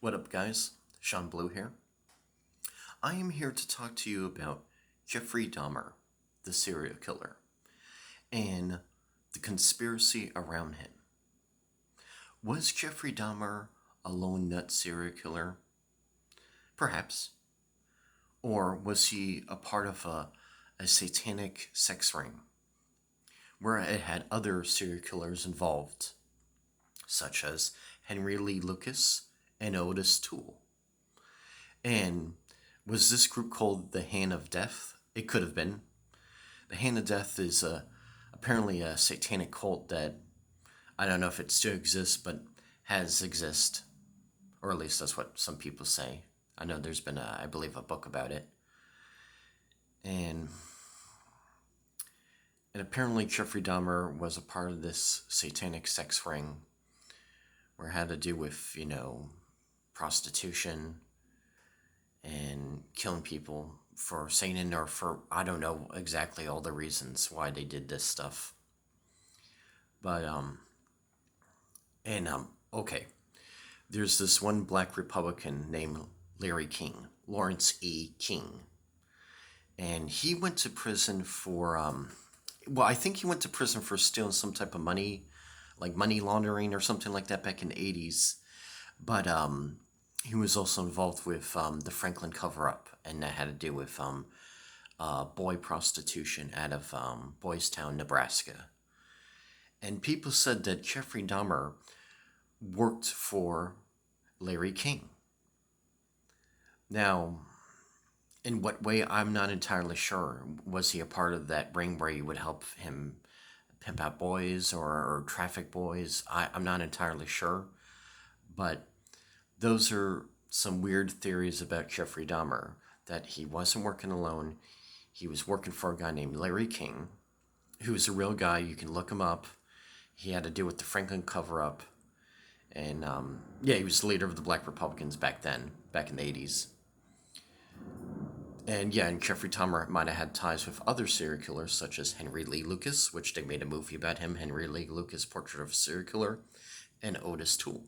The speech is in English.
What up, guys? Sean Blue here. I am here to talk to you about Jeffrey Dahmer, the serial killer, and the conspiracy around him. Was Jeffrey Dahmer a lone nut serial killer? Perhaps. Or was he a part of a satanic sex ring where it had other serial killers involved, such as Henry Lee Lucas and Otis Toole? And was this group called the Hand of Death? It could have been. The Hand of Death is apparently a satanic cult that I don't know if it still exists, but has exist, or at least that's what some people say. I know there's been, I believe, a book about it, and apparently Jeffrey Dahmer was a part of this satanic sex ring, where it had to do with prostitution and killing people for Satan, or for, I don't know exactly all the reasons why they did this stuff. But, okay. There's this one black Republican named Larry King, Lawrence E. King. And he went to prison for, I think he went to prison for stealing some type of money, like money laundering or something like that back in the 80s. But, he was also involved with the Franklin cover-up, and that had to do with boy prostitution out of Boys Town, Nebraska. And people said that Jeffrey Dahmer worked for Larry King. Now, in what way, I'm not entirely sure. Was he a part of that ring where he would help him pimp out boys or traffic boys? I'm not entirely sure. But those are some weird theories about Jeffrey Dahmer, that he wasn't working alone. He was working for a guy named Larry King, who was a real guy. You can look him up. He had to do with the Franklin cover-up. And, he was the leader of the Black Republicans back then, back in the 80s. And, and Jeffrey Dahmer might have had ties with other serial killers, such as Henry Lee Lucas, which they made a movie about him, Henry Lee Lucas, Portrait of a Serial Killer, and Otis Toole.